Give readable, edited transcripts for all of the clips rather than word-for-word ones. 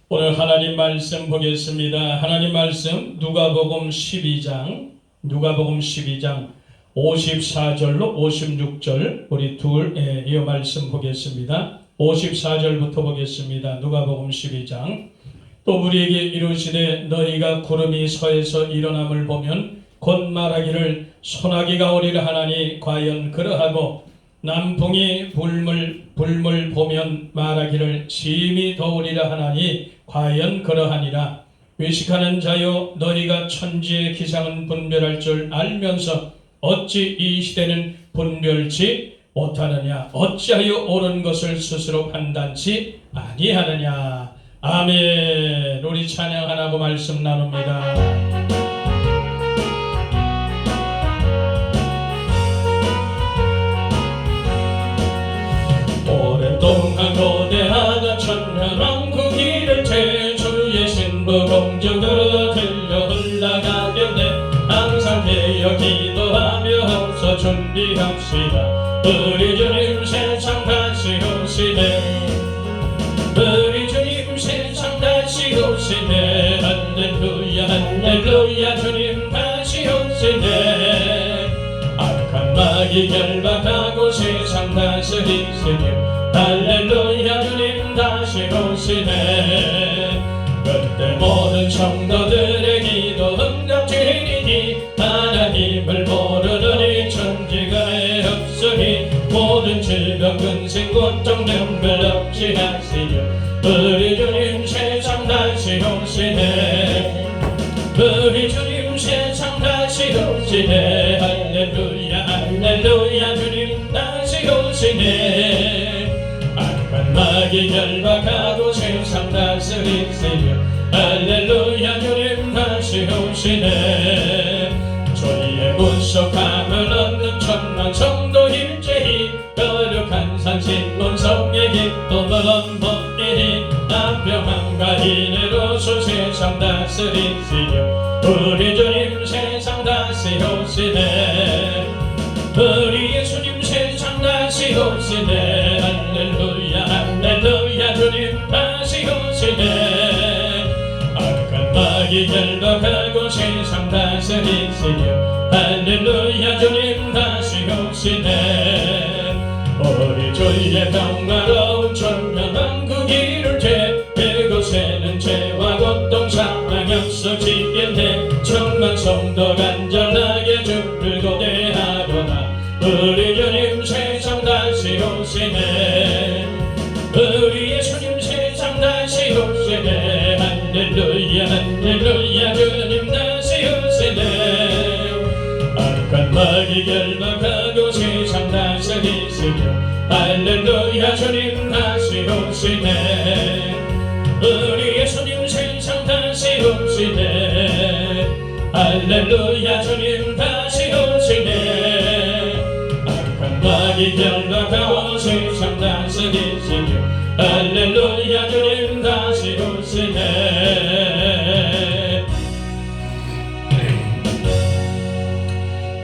오늘 하나님 말씀 보겠습니다. 하나님 말씀 누가복음 12장 54절로 56절 우리 이 말씀 보겠습니다. 54절부터 보겠습니다. 누가복음 12장. 또 우리에게 이르시되 너희가 구름이 서에서 일어남을 보면 곧 말하기를 소나기가 오리라 하나니 과연 그러하고 남풍이 불물 보면 말하기를 심히 더우리라 하나니 과연 그러하니라. 외식하는 자여 너희가 천지의 기상은 분별할 줄 알면서 어찌 이 시대는 분별치 못하느냐. 어찌하여 옳은 것을 스스로 판단치 아니하느냐. 아멘. 우리 찬양하라고 말씀 나눕니다. 오랫동안 고대하다 천년왕국 길을 주의 신부 공주들어 들려 흘러가겠네. 항상 깨어 기도하며 항서 준비합시다. 우리 주님 세상 다시 오시네. 우리 주님 세상 다시 오시네. 할렐루야 할렐루야 주님 다시 오시네. 악한 마귀 결박하고 세상 다스리시며 할렐루야 주님 다시 오시네. 그때 모든 성도들의 기도 응답되리니 하나님을 모르는 이 천지가에 없으니 모든 질병 근심 고통 병별 없이 하시려 우리 주님 세상 다시 오시네. 우리 주님 세상 다시 오시네. 할렐루야 할렐루야 주님 다시 오시네. 악한 마귀 결박하고 세상 다스리시려 할렐루야 주님 다시 오시네. 저희의 구속함을 얻는 천만 성도 일제히 거룩한 산신문성의 기쁨을 법이니 남평함과 이내로서 세상 다스리시려 우리 주님 세상 다시 오시네. 우리 예수님 세상 다시 오시네. 할렐루야 할렐루야 주님 다시 오시네. 악한 마귀 결박하고 세상 다스리시려 할렐루야 주님 다시 오시네. 우리 주의 평화로운 천년왕국 이룰 때 그곳에는 죄와 고통 사망 없어지겠네. 천만 성도 간절하게 주를 고대하거나 우리 주님 세상 다시 오시네. 우리 예수님 세상 다시 오시네. 할렐루야 할렐루야 주님 다시 오시네. 악한 마귀 결박하고 세상 다스리시려 할렐루야 주님 다시 오시네. 우리 예수님 세상 다시 오시네. 할렐루야 주님 다시 오시네. 악한 마귀 결박하고 세상 다스리시려 할렐루야 주님 다시 오시네.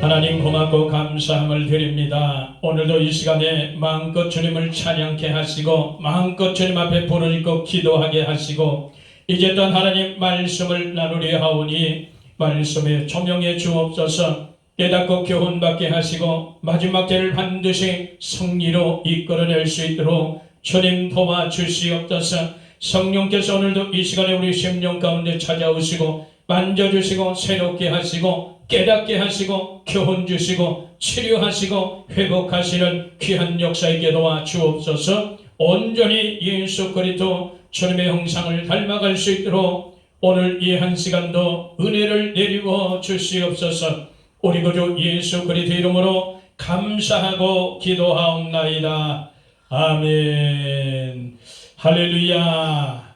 하나님 고맙고 감사함을 드립니다. 오늘도 이 시간에 마음껏 주님을 찬양케 하시고 마음껏 주님 앞에 부르짖고 기도하게 하시고 이제 또 하나님 말씀을 나누려 하오니 말씀에 조명해 주옵소서. 깨닫고 교훈받게 하시고 마지막 때를 반드시 승리로 이끌어낼 수 있도록 주님 도와주시옵소서. 성령께서 오늘도 이 시간에 우리 심령 가운데 찾아오시고 만져주시고 새롭게 하시고 깨닫게 하시고 교훈 주시고 치료하시고 회복하시는 귀한 역사에 도와 주옵소서. 온전히 예수 그리스도 주님의 형상을 닮아갈 수 있도록 오늘 이 한 시간도 은혜를 내리워 주시옵소서. 우리 구주 예수 그리스도 이름으로 감사하고 기도하옵나이다. 아멘. 할렐루야.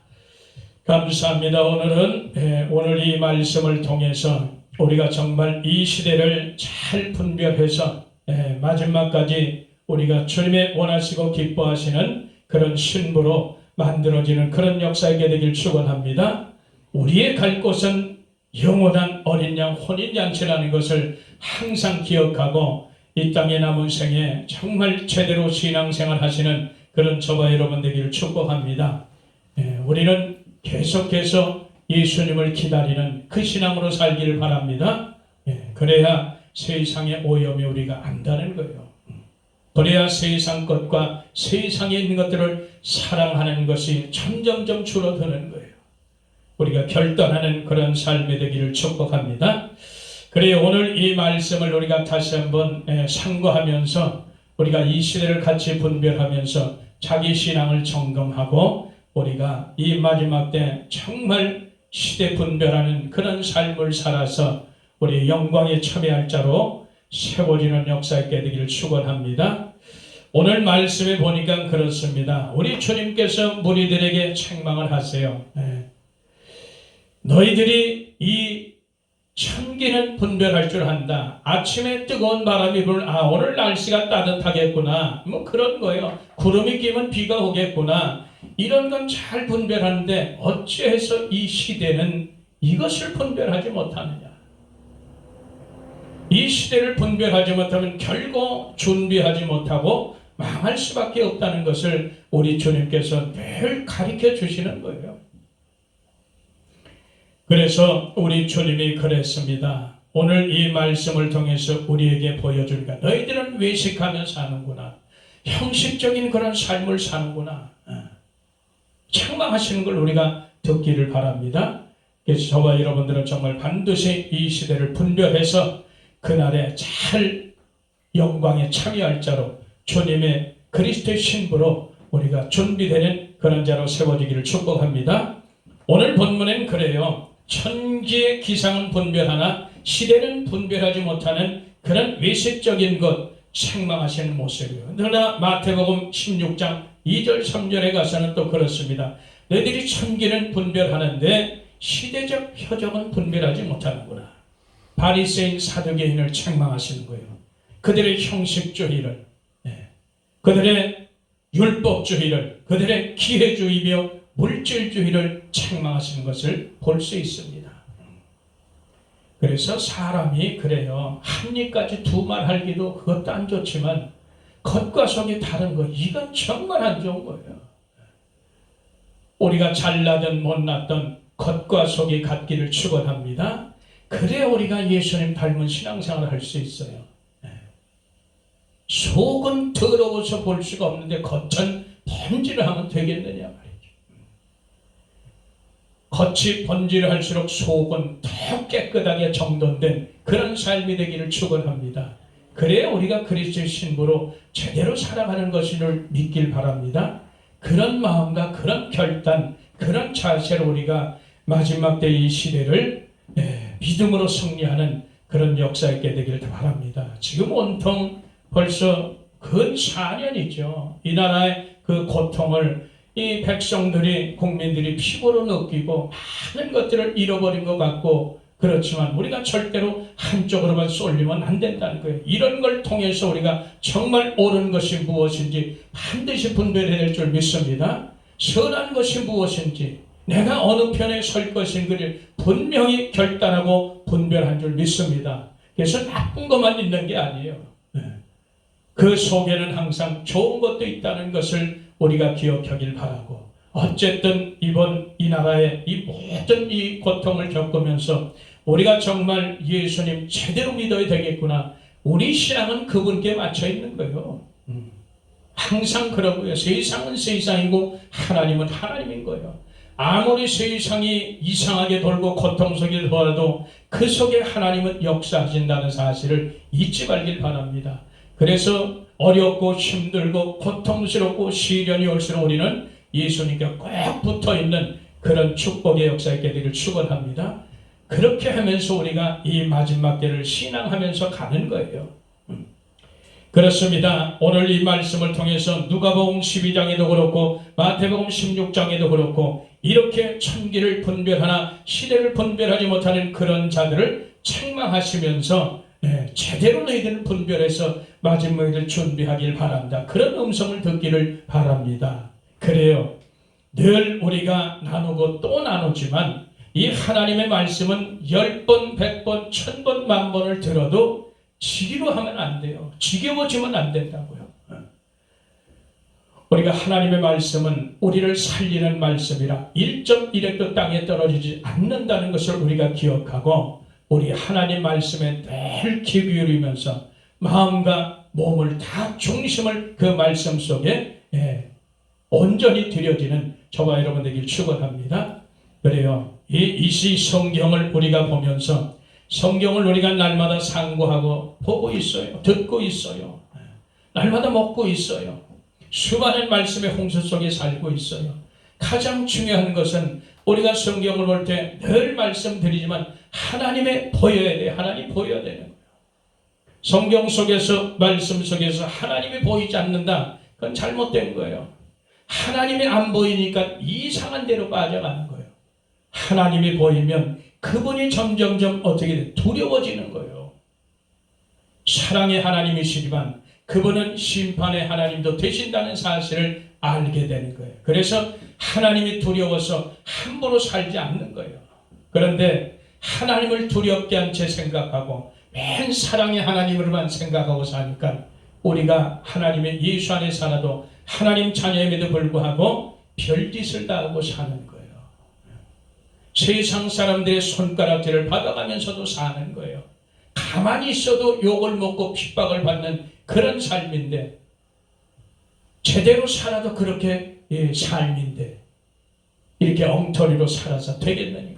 감사합니다. 오늘 이 말씀을 통해서 우리가 정말 이 시대를 잘 분별해서 마지막까지 우리가 주님의 원하시고 기뻐하시는 그런 신부로 만들어지는 그런 역사이게 되길 축원합니다. 우리의 갈 곳은 영원한 어린 양 혼인잔치라는 것을 항상 기억하고 이 땅의 남은 생에 정말 제대로 신앙생활 하시는 그런 저와 여러분 되기를 축복합니다. 우리는 계속해서 예수님을 기다리는 그 신앙으로 살기를 바랍니다. 그래야 세상의 오염이 우리가 안다는 거예요. 그래야 세상 것과 세상에 있는 것들을 사랑하는 것이 점점점 줄어드는 거예요. 우리가 결단하는 그런 삶이 되기를 축복합니다. 그래요, 오늘 이 말씀을 우리가 다시 한번 상고하면서 우리가 이 시대를 같이 분별하면서 자기 신앙을 점검하고 우리가 이 마지막 때 정말 시대 분별하는 그런 삶을 살아서 우리 영광에 참여할 자로 세워지는 역사 있게 되기를 축원합니다. 오늘 말씀에 보니까 그렇습니다. 우리 주님께서 무리들에게 책망을 하세요. 너희들이 이 천기는 분별할 줄 안다. 아침에 뜨거운 바람이 오늘 날씨가 따뜻하겠구나. 뭐 그런 거예요. 구름이 끼면 비가 오겠구나. 이런 건 잘 분별하는데 어찌해서 이 시대는 이것을 분별하지 못하느냐. 이 시대를 분별하지 못하면 결국 준비하지 못하고 망할 수밖에 없다는 것을 우리 주님께서 늘 가르쳐 주시는 거예요. 그래서 우리 주님이 그랬습니다. 오늘 이 말씀을 통해서 우리에게 보여주니까 너희들은 외식하며 사는구나. 형식적인 그런 삶을 사는구나. 책망하시는 걸 우리가 듣기를 바랍니다. 그래서 저와 여러분들은 정말 반드시 이 시대를 분별해서 그날에 잘 영광에 참여할 자로 주님의 그리스도의 신부로 우리가 준비되는 그런 자로 세워지기를 축복합니다. 오늘 본문엔 그래요. 천지의 기상은 분별하나 시대는 분별하지 못하는 그런 외식적인 것 책망하시는 모습이에요. 그러나 마태복음 16장 2절 3절에 가서는 또 그렇습니다. 너희들이 천기는 분별하는데 시대적 표적은 분별하지 못하는구나. 바리새인 사두개인을 책망하시는 거예요. 그들의 형식주의를, 그들의 율법주의를, 그들의 기회주의며 물질주의를 책망하시는 것을 볼 수 있습니다. 그래서 사람이 그래요. 한 입까지 두 말 할기도 그것도 안 좋지만 겉과 속이 다른 거 이건 정말 안 좋은 거예요. 우리가 잘나든 못났든 겉과 속이 같기를 축원합니다. 그래야 우리가 예수님 닮은 신앙생활을 할 수 있어요. 속은 더러워서 볼 수가 없는데 겉은 번지르하면 되겠느냐 말이죠. 겉이 번지르할수록 속은 더 깨끗하게 정돈된 그런 삶이 되기를 축원합니다. 그래야 우리가 그리스도의 신부로 제대로 살아가는 것을 믿길 바랍니다. 그런 마음과 그런 결단, 그런 자세로 우리가 마지막 때 이 시대를 믿음으로 승리하는 그런 역사 있게 되기를 바랍니다. 지금 온통 벌써 근 4년이죠. 이 나라의 그 고통을 이 백성들이, 국민들이 피부로 느끼고 많은 것들을 잃어버린 것 같고 그렇지만 우리가 절대로 한쪽으로만 쏠리면 안 된다는 거예요. 이런 걸 통해서 우리가 정말 옳은 것이 무엇인지 반드시 분별해야 될 줄 믿습니다. 선한 것이 무엇인지 내가 어느 편에 설 것인지를 분명히 결단하고 분별한 줄 믿습니다. 그래서 나쁜 것만 있는 게 아니에요. 그 속에는 항상 좋은 것도 있다는 것을 우리가 기억하길 바라고 어쨌든 이번 이 나라의 이 모든 이 고통을 겪으면서 우리가 정말 예수님 제대로 믿어야 되겠구나. 우리 신앙은 그분께 맞춰 있는 거예요. 항상 그러고요. 세상은 세상이고 하나님은 하나님인 거예요. 아무리 세상이 이상하게 돌고 고통 속에 돌아도 그 속에 하나님은 역사하신다는 사실을 잊지 말길 바랍니다. 그래서 어렵고 힘들고 고통스럽고 시련이 올수록 우리는 예수님께 꼭 붙어있는 그런 축복의 역사 있게 되기를 축원합니다. 그렇게 하면서 우리가 이 마지막 때를 신앙하면서 가는 거예요. 그렇습니다. 오늘 이 말씀을 통해서 누가복음 12장에도 그렇고 마태복음 16장에도 그렇고 이렇게 천기를 분별하나 시대를 분별하지 못하는 그런 자들을 책망하시면서 제대로 너희들을 분별해서 마지막을 준비하길 바란다. 그런 음성을 듣기를 바랍니다. 그래요. 늘 우리가 나누고 또 나누지만 이 하나님의 말씀은 10번, 100번, 1000번, 10,000번을 들어도 지루하면 안 돼요. 지겨워지면 안 된다고요. 우리가 하나님의 말씀은 우리를 살리는 말씀이라 1.1핵도 땅에 떨어지지 않는다는 것을 우리가 기억하고 우리 하나님 말씀에 늘 귀 기울이면서 마음과 몸을 다 중심을 그 말씀 속에 온전히 들여지는 저와 여러분 되길 축원합니다. 그래요. 이 성경을 우리가 보면서 성경을 우리가 날마다 상고하고 보고 있어요. 듣고 있어요. 날마다 먹고 있어요. 수많은 말씀의 홍수 속에 살고 있어요. 가장 중요한 것은 우리가 성경을 볼 때 늘 말씀드리지만 하나님의 보여야 돼요. 하나님 보여야 되는 거예요. 성경 속에서 말씀 속에서 하나님이 보이지 않는다. 그건 잘못된 거예요. 하나님이 안 보이니까 이상한 데로 빠져가는 거예요. 하나님이 보이면 그분이 점점점 어떻게 돼? 두려워지는 거예요. 사랑의 하나님이시지만 그분은 심판의 하나님도 되신다는 사실을 알게 되는 거예요. 그래서 하나님이 두려워서 함부로 살지 않는 거예요. 그런데 하나님을 두렵게 한 채 생각하고 맨 사랑의 하나님으로만 생각하고 사니까 우리가 하나님의 예수 안에 살아도 하나님 자녀임에도 불구하고 별짓을 다 하고 사는 거예요. 세상 사람들의 손가락질을 받아가면서도 사는 거예요. 가만히 있어도 욕을 먹고 핍박을 받는 그런 삶인데 제대로 살아도 그렇게 삶인데 이렇게 엉터리로 살아서 되겠느냐.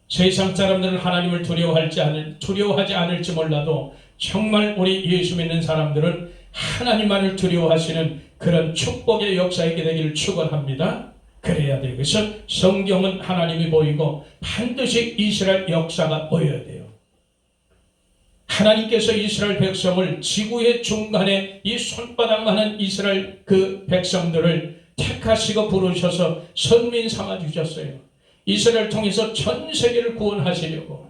세상 사람들은 하나님을 두려워하지 않을지 몰라도 정말 우리 예수 믿는 사람들은 하나님만을 두려워하시는 그런 축복의 역사에 되기를 축원합니다. 그래야 돼요. 그래서 성경은 하나님이 보이고 반드시 이스라엘 역사가 보여야 돼요. 하나님께서 이스라엘 백성을 지구의 중간에 이 손바닥만한 이스라엘 그 백성들을 택하시고 부르셔서 선민 삼아 주셨어요. 이스라엘을 통해서 전 세계를 구원하시려고.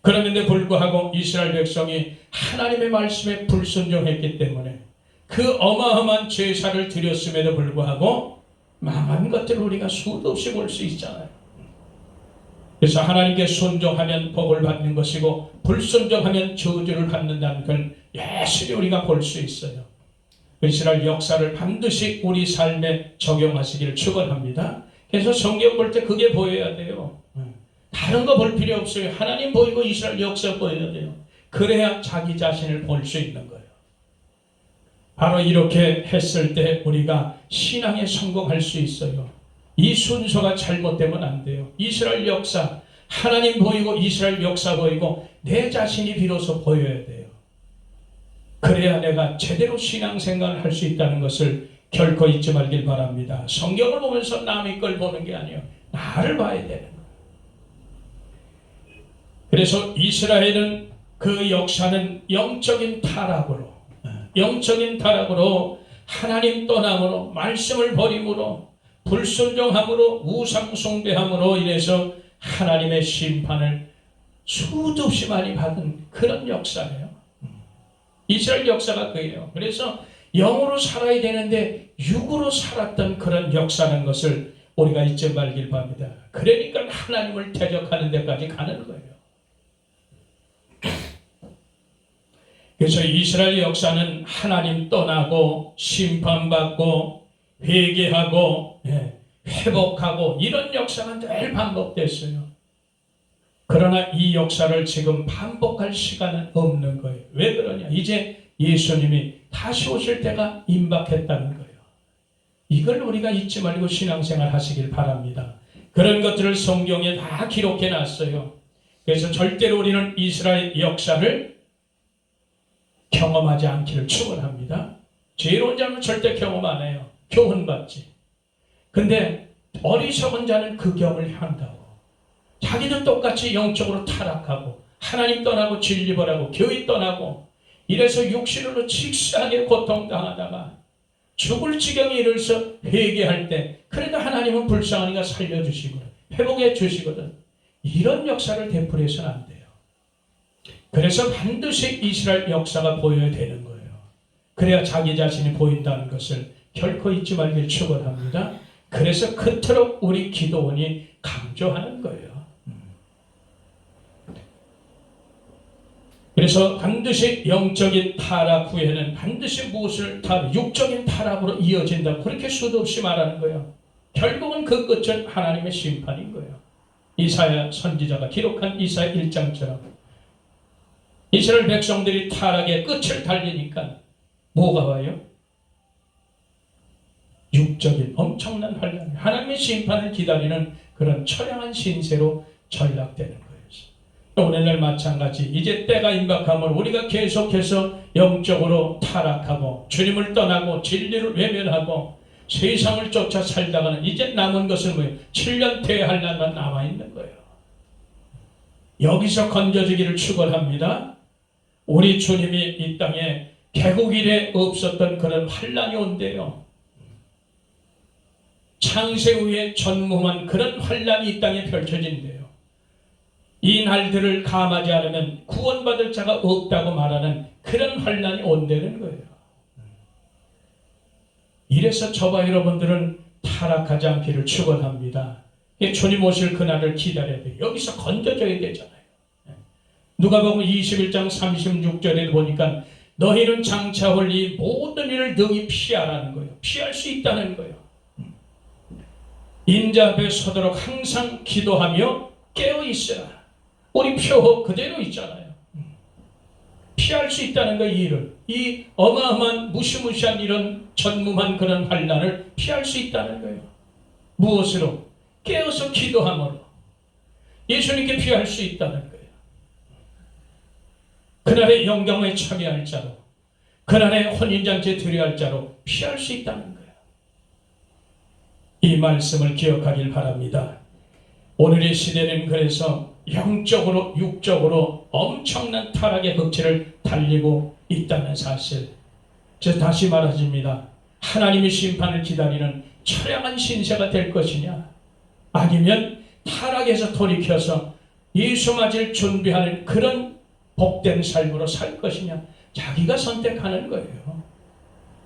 그런데 불구하고 이스라엘 백성이 하나님의 말씀에 불순종했기 때문에 그 어마어마한 제사를 드렸음에도 불구하고 망한 것들을 우리가 수도 없이 볼 수 있잖아요. 그래서 하나님께 순종하면 복을 받는 것이고 불순종하면 저주를 받는다는 걸 예수히 우리가 볼 수 있어요. 이스라엘 역사를 반드시 우리 삶에 적용하시기를 축원합니다. 그래서 성경 볼 때 그게 보여야 돼요. 다른 거 볼 필요 없어요. 하나님 보이고 이스라엘 역사 보여야 돼요. 그래야 자기 자신을 볼 수 있는 거예요. 바로 이렇게 했을 때 우리가 신앙에 성공할 수 있어요. 이 순서가 잘못되면 안 돼요. 이스라엘 역사, 하나님 보이고 이스라엘 역사 보이고 내 자신이 비로소 보여야 돼요. 그래야 내가 제대로 신앙생활을 할 수 있다는 것을 결코 잊지 말길 바랍니다. 성경을 보면서 남의 걸 보는 게 아니에요. 나를 봐야 되는 거예요. 그래서 이스라엘은 그 역사는 영적인 타락으로 하나님 떠남으로 말씀을 버림으로 불순종함으로 우상 숭배함으로 인해서 하나님의 심판을 수도 없이 많이 받은 그런 역사예요. 이스라엘 역사가 그래요. 그래서 영으로 살아야 되는데 육으로 살았던 그런 역사는 것을 우리가 잊지 말길 바랍니다. 그러니까 하나님을 대적하는 데까지 가는 거예요. 그래서 이스라엘 역사는 하나님 떠나고 심판받고 회개하고 회복하고 이런 역사가 늘 반복됐어요. 그러나 이 역사를 지금 반복할 시간은 없는 거예요. 왜 그러냐? 이제 예수님이 다시 오실 때가 임박했다는 거예요. 이걸 우리가 잊지 말고 신앙생활 하시길 바랍니다. 그런 것들을 성경에 다 기록해 놨어요. 그래서 절대로 우리는 이스라엘 역사를 경험하지 않기를 축원합니다. 지혜로운 자는 절대 경험 안 해요. 교훈받지. 근데 어리석은 자는 그 경험을 한다고. 자기도 똑같이 영적으로 타락하고 하나님 떠나고 진리버하고 교회 떠나고 이래서 육신으로 직사하게 고통당하다가 죽을 지경에 이르러서 회개할 때 그래도 하나님은 불쌍하니까 살려주시거든. 회복해 주시거든. 이런 역사를 되풀이해서는 안 돼요. 그래서 반드시 이스라엘 역사가 보여야 되는 거예요. 그래야 자기 자신이 보인다는 것을 결코 잊지 말길 축원합니다. 그래서 그토록 우리 기도원이 강조하는 거예요. 그래서 반드시 영적인 타락 후에는 반드시 무엇을 육적인 타락으로 이어진다. 그렇게 수도 없이 말하는 거예요. 결국은 그 끝은 하나님의 심판인 거예요. 이사야 선지자가 기록한 이사야 1장처럼 이스라엘 백성들이 타락의 끝을 달리니까 뭐가 와요? 육적인 엄청난 환란, 하나님의 심판을 기다리는 그런 처량한 신세로 전락되는 거예요. 오늘날 마찬가지 이제 때가 임박하면 우리가 계속해서 영적으로 타락하고 주님을 떠나고 진리를 외면하고 세상을 쫓아 살다가는 이제 남은 것은 뭐예요? 7년 대환란만 남아있는 거예요. 여기서 건져지기를 축원합니다. 우리 주님이 이 땅에 개국 이래 없었던 그런 환란이 온대요. 창세후에 전무한 그런 환란이 이 땅에 펼쳐진대요. 이 날들을 감하지 않으면 구원받을 자가 없다고 말하는 그런 환란이 온다는 거예요. 이래서 저와 여러분들은 타락하지 않기를 축원합니다. 주님 오실 그날을 기다려야 돼요. 여기서 건져져야 되잖아요. 누가복음 21장 36절에 보니까 너희는 장차 올 이 모든 일을 능히 피하라는 거예요. 피할 수 있다는 거예요. 인자 앞에 서도록 항상 기도하며 깨어 있어라. 우리 표 그대로 있잖아요. 피할 수 있다는 거예요. 이 일을. 이 어마어마한 무시무시한 이런 전무한 그런 환난을 피할 수 있다는 거예요. 무엇으로? 깨어서 기도함으로. 예수님께 피할 수 있다는 거예요. 그날의 영광에 참여할 자로, 그날의 혼인잔치에 들여할 자로 피할 수 있다는 거예요. 이 말씀을 기억하길 바랍니다. 오늘의 시대는 그래서 영적으로 육적으로 엄청난 타락의 흑치를 달리고 있다는 사실. 저 다시 말하십니다. 하나님의 심판을 기다리는 처량한 신세가 될 것이냐, 아니면 타락에서 돌이켜서 예수 맞을 준비하는 그런 복된 삶으로 살 것이냐, 자기가 선택하는 거예요.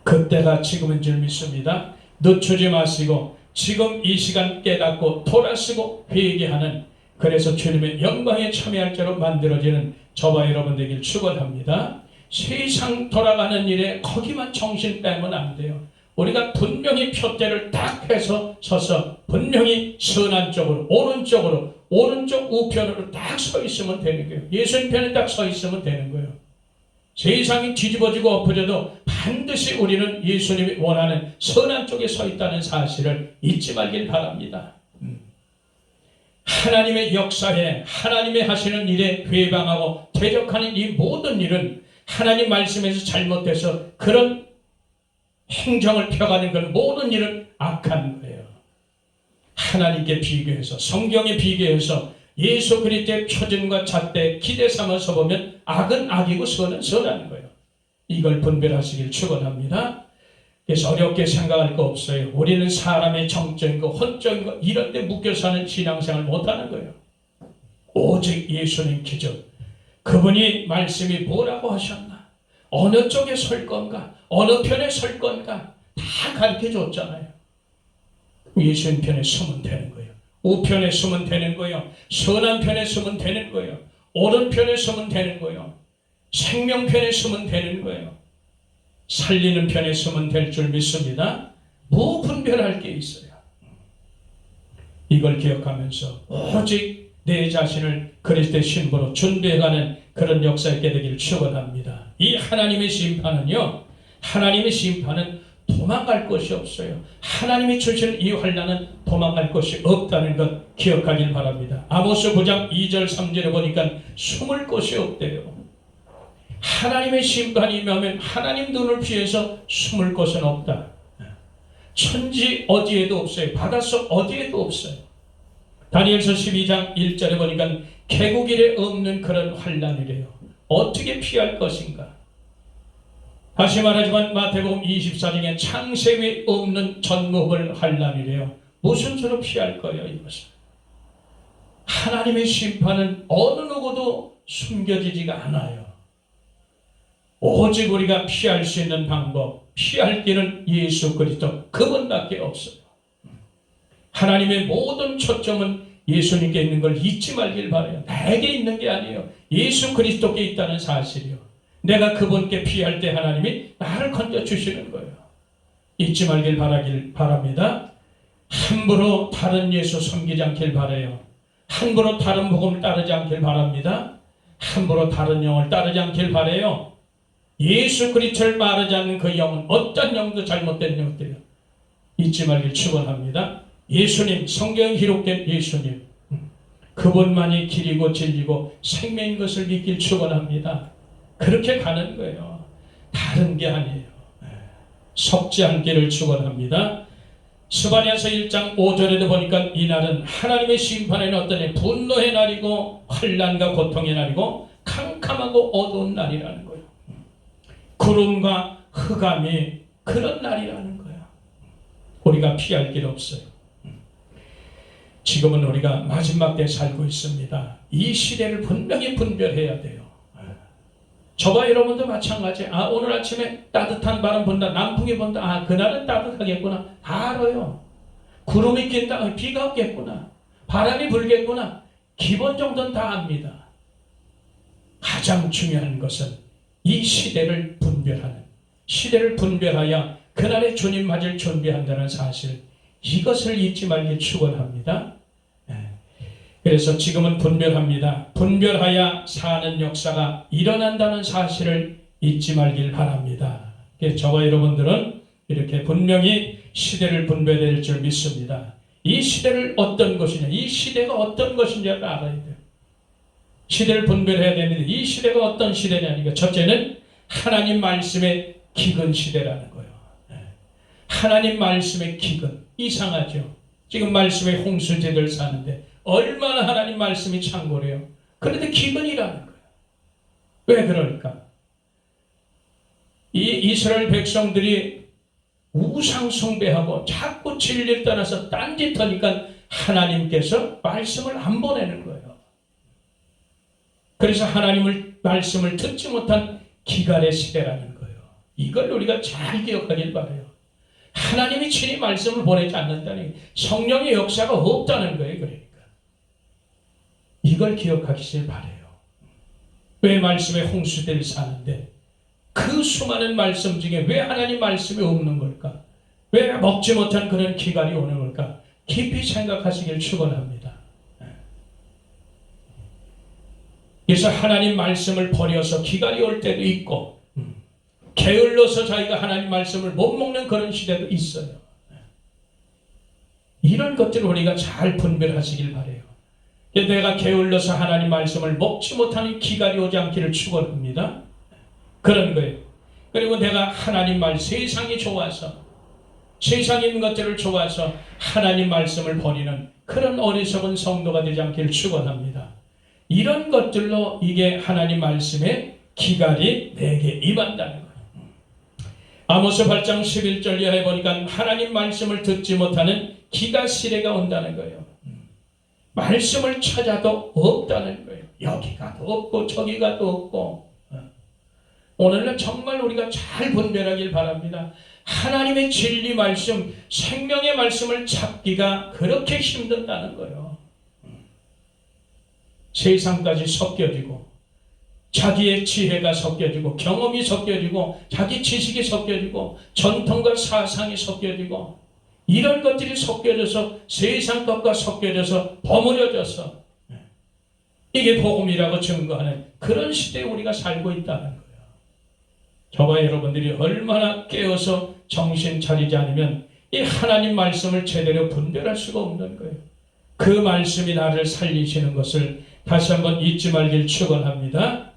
그때가 지금인 줄 믿습니다. 늦추지 마시고 지금 이 시간 깨닫고 돌아서고 회개하는, 그래서 주님의 영광에 참여할 자로 만들어지는 저와 여러분 되길 축원합니다. 세상 돌아가는 일에 거기만 정신 빼면 안 돼요. 우리가 분명히 표대를 딱 해서 서서 분명히 선한 쪽으로, 오른쪽으로, 오른쪽 우편으로 딱 서 있으면 되는 거예요. 예수님 편에 딱 서 있으면 되는 거예요. 세상이 뒤집어지고 엎어져도 반드시 우리는 예수님이 원하는 선한 쪽에 서 있다는 사실을 잊지 말길 바랍니다. 하나님의 역사에, 하나님의 하시는 일에 회방하고 대적하는 이 모든 일은 하나님 말씀에서 잘못돼서 그런 행정을 펴가는 그런 모든 일은 악한 거예요. 하나님께 비교해서, 성경에 비교해서 예수 그리스도의 표준과 잣대 기대 삼아서 보면 악은 악이고 선은 선한 거예요. 이걸 분별하시길 축원합니다. 그래서 어렵게 생각할 거 없어요. 우리는 사람의 정적인 거, 혼적인 거 이런 데 묶여 사는 신앙생활 못하는 거예요. 오직 예수님 기준, 그분이 말씀이 뭐라고 하셨나, 어느 쪽에 설 건가, 어느 편에 설 건가 다 가르쳐 줬잖아요. 예수님 편에 서면 되는 거예요. 우편에 서면 되는 거예요. 선한 편에 서면 되는 거예요. 옳은 편에 서면 되는 거예요. 생명 편에 서면 되는 거예요. 살리는 편에 서면 될 줄 믿습니다. 뭐 분별할 게 있어요. 이걸 기억하면서 오직 내 자신을 그리스도의 신부로 준비해가는 그런 역사 있게 되기를 축원합니다. 이 하나님의 심판은요, 하나님의 심판은 도망갈 것이 없어요. 하나님이 주시는 이 환난은 도망갈 것이 없다는 것 기억하길 바랍니다. 아모스 9장 2절 3절에 보니까 숨을 곳이 없대요. 하나님의 심판이 임하면 하나님 눈을 피해서 숨을 곳은 없다. 천지 어디에도 없어요. 바닷속 어디에도 없어요. 다니엘서 12장 1절에 보니까 개국일에 없는 그런 환난이래요. 어떻게 피할 것인가? 다시 말하지만 마태복음 24장에 창세에 없는 전무후물 환난이래요. 무슨 수로 피할 거예요, 이것을? 하나님의 심판은 어느 누구도 숨겨지지가 않아요. 오직 우리가 피할 수 있는 방법, 피할 길은 예수 그리스도 그분밖에 없어요. 하나님의 모든 초점은 예수님께 있는 걸 잊지 말길 바라요. 나에게 있는 게 아니에요. 예수 그리스도께 있다는 사실이요. 내가 그분께 피할 때 하나님이 나를 건져주시는 거예요. 잊지 말길 바랍니다. 함부로 다른 예수 섬기지 않길 바라요. 함부로 다른 복음을 따르지 않길 바랍니다. 함부로 다른 영을 따르지 않길 바라요. 예수 그리스도를 말하지 않는 그 영은 어떤 영도 잘못된 영들이요. 잊지 말길 축원합니다. 예수님, 성경에 기록된 예수님, 그분만이 길이고 진리고 생명인 것을 믿길 축원합니다. 그렇게 가는 거예요. 다른 게 아니에요. 섞지 않기를 축원합니다. 스바냐서 1장 5절에도 보니까 이날은 하나님의 심판에는 어떠냐, 분노의 날이고 환난과 고통의 날이고 캄캄하고 어두운 날이라는 거예요. 구름과 흑암이 그런 날이라는 거예요. 우리가 피할 길 없어요. 지금은 우리가 마지막 때 살고 있습니다. 이 시대를 분명히 분별해야 돼요. 저와 여러분도 마찬가지예요. 오늘 아침에 따뜻한 바람 분다, 남풍이 분다, 그날은 따뜻하겠구나. 다 알아요. 구름이 낀다, 비가 없겠구나. 바람이 불겠구나. 기본 정도는 다 압니다. 가장 중요한 것은 이 시대를 분별하는, 시대를 분별하여 그날의 주님 맞을 준비한다는 사실, 이것을 잊지 말길 축원합니다. 그래서 지금은 분별합니다. 분별하여 사는 역사가 일어난다는 사실을 잊지 말길 바랍니다. 저와 여러분들은 이렇게 분명히 시대를 분별할 줄 믿습니다. 이 시대를 어떤 것이냐, 이 시대가 어떤 것인지를 알아야 돼요. 시대를 분별해야 되는데 이 시대가 어떤 시대냐니까, 첫째는 하나님 말씀의 기근 시대라는 거예요. 하나님 말씀의 기근. 이상하죠. 지금 말씀의 홍수제들 사는데 얼마나 하나님 말씀이 창고래요. 그런데 기근이라는 거예요. 왜 그럴까? 이 이스라엘 백성들이 우상 숭배하고 자꾸 진리를 떠나서 딴짓하니까 하나님께서 말씀을 안 보내는 거예요. 그래서 하나님을 말씀을 듣지 못한 기갈의 시대라는 거예요. 이걸 우리가 잘 기억하길 바라요. 하나님이 친히 말씀을 보내지 않는다니, 성령의 역사가 없다는 거예요. 그러니까 이걸 기억하시길 바라요. 왜 말씀의 홍수대를 사는데 그 수많은 말씀 중에 왜 하나님 말씀이 없는 걸까? 왜 먹지 못한 그런 기갈이 오는 걸까? 깊이 생각하시길 축원합니다. 그래서 하나님 말씀을 버려서 기갈이 올 때도 있고, 게을러서 자기가 하나님 말씀을 못 먹는 그런 시대도 있어요. 이런 것들을 우리가 잘 분별하시길 바라요. 내가 게을러서 하나님 말씀을 먹지 못하는 기갈이 오지 않기를 축원합니다. 그런 거예요. 그리고 내가 하나님 세상이 좋아서, 세상에 있는 것들을 좋아서 하나님 말씀을 버리는 그런 어리석은 성도가 되지 않기를 축원합니다. 이런 것들로 이게 하나님 말씀의 기갈이 내게 임한다는 거예요. 아모스 8장 11절 이하에 보니까 하나님 말씀을 듣지 못하는 기가 시대가 온다는 거예요. 말씀을 찾아도 없다는 거예요. 여기 가도 없고 저기 가도 없고. 오늘날 정말 우리가 잘 분별하길 바랍니다. 하나님의 진리 말씀, 생명의 말씀을 찾기가 그렇게 힘들다는 거예요. 세상까지 섞여지고, 자기의 지혜가 섞여지고, 경험이 섞여지고, 자기 지식이 섞여지고, 전통과 사상이 섞여지고, 이런 것들이 섞여져서 세상 것과 섞여져서 버무려져서 이게 복음이라고 증거하는 그런 시대에 우리가 살고 있다는 거예요. 저와 여러분들이 얼마나 깨어서 정신 차리지 않으면 이 하나님 말씀을 제대로 분별할 수가 없는 거예요. 그 말씀이 나를 살리시는 것을 다시 한번 잊지 말길 축원합니다.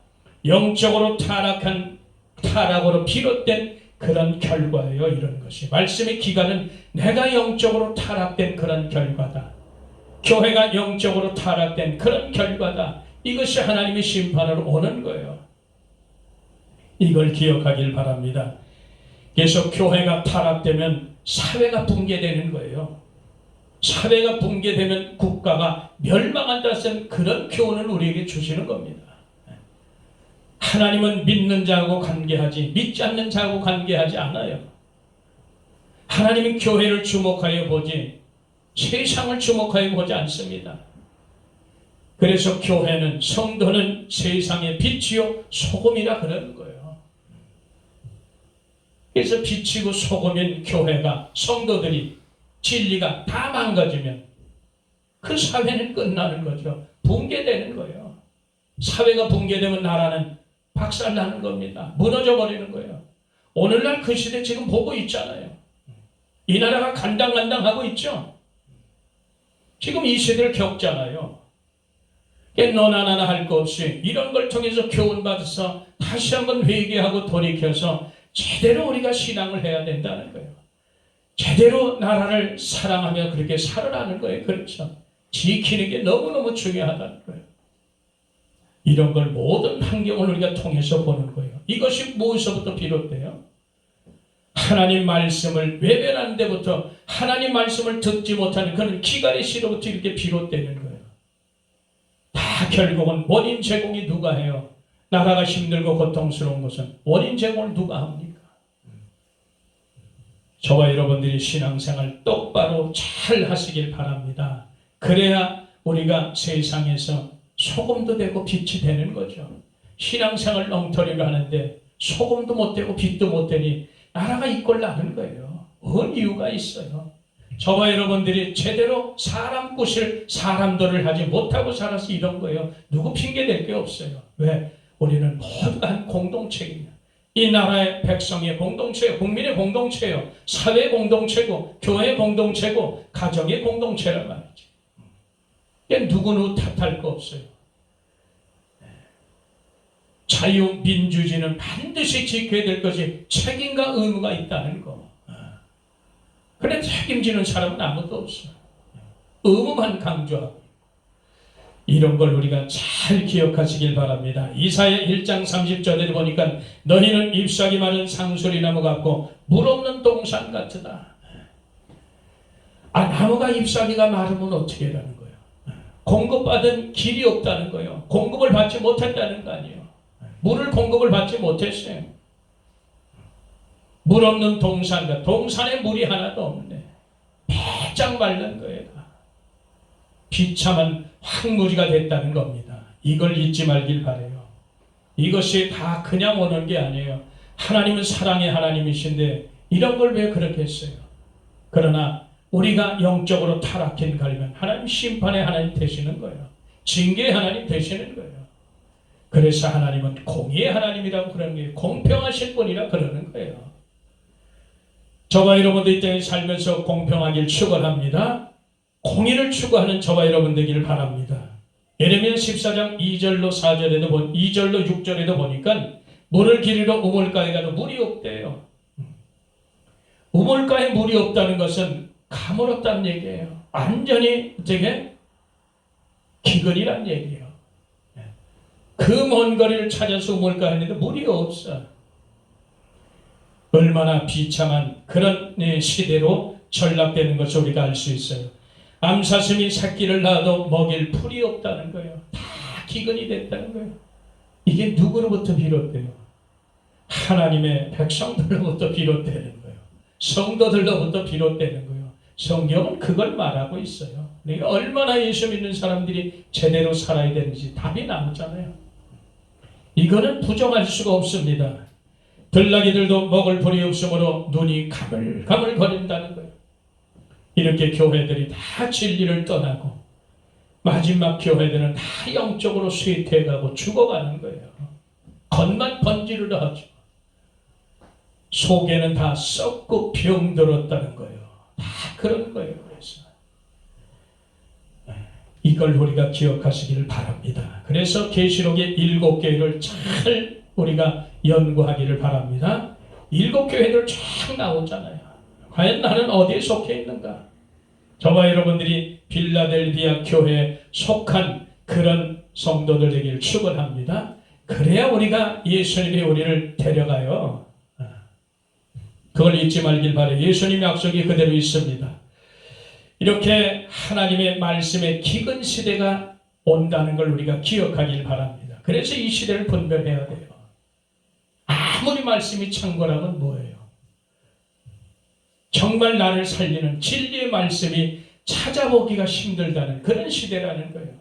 영적으로 타락으로 비롯된 그런 결과예요. 이런 것이 말씀의 기간은 내가 영적으로 타락된 그런 결과다. 교회가 영적으로 타락된 그런 결과다. 이것이 하나님의 심판으로 오는 거예요. 이걸 기억하길 바랍니다. 그래서 교회가 타락되면 사회가 붕괴되는 거예요. 사회가 붕괴되면 국가가 멸망한다는 그런 교훈을 우리에게 주시는 겁니다. 하나님은 믿는 자하고 관계하지 믿지 않는 자하고 관계하지 않아요. 하나님은 교회를 주목하여 보지 세상을 주목하여 보지 않습니다. 그래서 교회는, 성도는 세상의 빛이요 소금이라 그러는 거예요. 그래서 빛이고 소금인 교회가, 성도들이, 진리가 다 망가지면 그 사회는 끝나는 거죠. 붕괴되는 거예요. 사회가 붕괴되면 나라는 박살나는 겁니다. 무너져 버리는 거예요. 오늘날 그 시대 지금 보고 있잖아요. 이 나라가 간당간당하고 있죠. 지금 이 시대를 겪잖아요. 너나 나나 할 것 없이 이런 걸 통해서 교훈받아서 다시 한번 회개하고 돌이켜서 제대로 우리가 신앙을 해야 된다는 거예요. 제대로 나라를 사랑하며 그렇게 살아가는 거예요. 그렇죠. 지키는 게 너무너무 중요하다는 거예요. 이런 걸 모든 환경을 우리가 통해서 보는 거예요. 이것이 무엇서부터 비롯돼요? 하나님 말씀을 외면하는 데부터, 하나님 말씀을 듣지 못하는 그런 기갈의 시로부터 이렇게 비롯되는 거예요. 다 결국은 원인 제공이 누가 해요? 나라가 힘들고 고통스러운 것은 원인 제공을 누가 합니까? 저와 여러분들이 신앙생활 똑바로 잘 하시길 바랍니다. 그래야 우리가 세상에서 소금도 되고 빛이 되는 거죠. 신앙생활 엉터리를 하는데 소금도 못 되고 빛도 못 되니 나라가 이꼴 나는 거예요. 뭔 이유가 있어요? 저와 여러분들이 제대로 사람 꾸실 사람들을 하지 못하고 살아서 이런 거예요. 누구 핑계 댈 게 없어요. 왜? 우리는 모두가 한 공동체입니다. 이 나라의 백성의 공동체예요. 국민의 공동체예요. 사회 공동체고 교회 공동체고 가정의 공동체란 말이죠. 누구는 탓할 거 없어요. 자유민주주의는 반드시 지켜야 될 것이 책임과 의무가 있다는 거. 그런데 책임지는 사람은 아무도 없어요. 의무만 강조하고. 이런 걸 우리가 잘 기억하시길 바랍니다. 이사야 1장 30절에 보니까 너희는 잎사귀 마른 상수리나무 같고 물 없는 동산 같으다. 나무가 잎사귀가 마르면 어떻게 하라는 거예요? 공급받은 길이 없다는 거예요. 공급을 받지 못했다는 거 아니에요. 물을 공급을 받지 못했어요. 물 없는 동산과 동산에 물이 하나도 없네. 바짝 말른 거예요. 비참한 황무지가 됐다는 겁니다. 이걸 잊지 말길 바래요. 이것이 다 그냥 오는 게 아니에요. 하나님은 사랑의 하나님이신데 이런 걸 왜 그렇게 했어요? 그러나 우리가 영적으로 타락한 가면 하나님 심판의 하나님 되시는 거예요. 징계의 하나님 되시는 거예요. 그래서 하나님은 공의의 하나님이라고 그러는 게 공평하실 분이라 그러는 거예요. 저와 여러분들 이 땅에 살면서 공평하길 축원합니다. 공의를 추구하는 저와 여러분 되기를 바랍니다. 예레미야 14장 2절로 4절에도 2절로 6절에도 보니까 물을 기르러 우물가에 가도 물이 없대요. 우물가에 물이 없다는 것은 가물었다는 얘기예요. 완전히 되게 기근이란 얘기예요. 그 먼 거리를 찾아서 우물가에 했는데 물이 없어. 얼마나 비참한 그런 시대로 전락되는 것을 우리가 알 수 있어요. 암사슴이 새끼를 낳아도 먹일 풀이 없다는 거예요. 다 기근이 됐다는 거예요. 이게 누구로부터 비롯돼요? 하나님의 백성들로부터 비롯되는 거예요. 성도들로부터 비롯되는 거예요. 성경은 그걸 말하고 있어요. 그러니까 얼마나 예수 믿는 사람들이 제대로 살아야 되는지 답이 나오잖아요. 이거는 부정할 수가 없습니다. 들나귀들도 먹을 풀이 없으므로 눈이 가물가물 거린다는 거예요. 이렇게 교회들이 다 진리를 떠나고 마지막 교회들은 다 영적으로 쇠퇴해가고 죽어가는 거예요. 겉만 번지르르 하죠. 속에는 다 썩고 병들었다는 거예요. 다 그런 거예요. 그래서 이걸 우리가 기억하시기를 바랍니다. 그래서 계시록의 7교회를 잘 우리가 연구하기를 바랍니다. 7교회들 쫙 나오잖아요. 과연 나는 어디에 속해 있는가? 저와 여러분들이 빌라델비아 교회에 속한 그런 성도들 되기를 축원합니다. 그래야 우리가 예수님이 우리를 데려가요. 그걸 잊지 말길 바라요. 예수님의 약속이 그대로 있습니다. 이렇게 하나님의 말씀의 기근 시대가 온다는 걸 우리가 기억하길 바랍니다. 그래서 이 시대를 분별해야 돼요. 아무리 말씀이 창고라면 뭐예요? 정말 나를 살리는 진리의 말씀이 찾아보기가 힘들다는 그런 시대라는 거예요.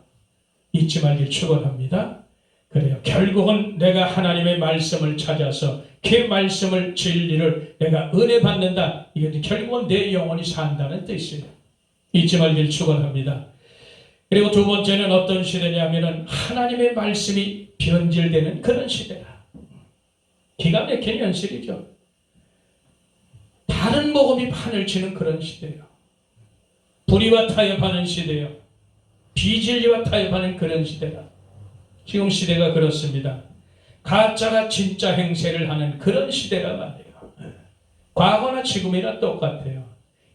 잊지 말길 축원합니다. 그래요. 결국은 내가 하나님의 말씀을 찾아서 그 말씀을 진리를 내가 은혜 받는다. 이게 결국은 내 영혼이 산다는 뜻이에요. 잊지 말길 축원합니다. 그리고 두 번째는 어떤 시대냐면은 하나님의 말씀이 변질되는 그런 시대라. 기가 막힌 현실이죠. 다른 복음이 판을 치는 그런 시대예요. 불의와 타협하는 시대예요. 비진리와 타협하는 그런 시대라. 지금 시대가 그렇습니다. 가짜가 진짜 행세를 하는 그런 시대란 말이에요. 과거나 지금이나 똑같아요.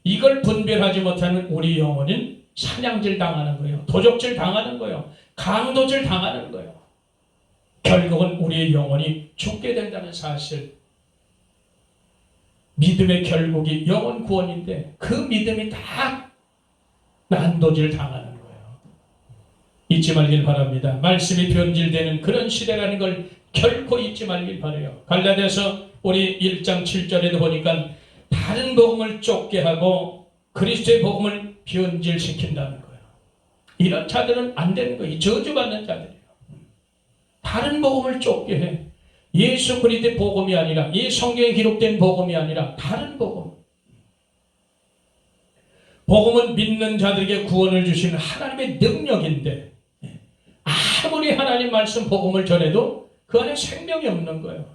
이걸 분별하지 못하는 우리 영혼은 사냥질 당하는 거예요. 도적질 당하는 거예요. 강도질 당하는 거예요. 결국은 우리의 영혼이 죽게 된다는 사실. 믿음의 결국이 영혼 구원인데 그 믿음이 다 난도질 당하는 거예요. 잊지 말길 바랍니다. 말씀이 변질되는 그런 시대라는 걸 결코 잊지 말길 바라요. 갈라디아서 우리 1장 7절에도 보니까 다른 복음을 쫓게 하고 그리스도의 복음을 변질시킨다는 거예요. 이런 자들은 안 되는 거예요. 저주받는 자들이에요. 다른 복음을 쫓게 해. 예수 그리스도의 복음이 아니라 이 성경에 기록된 복음이 아니라 다른 복음. 복음은 믿는 자들에게 구원을 주시는 하나님의 능력인데 아무리 하나님 말씀 복음을 전해도 그 안에 생명이 없는 거예요.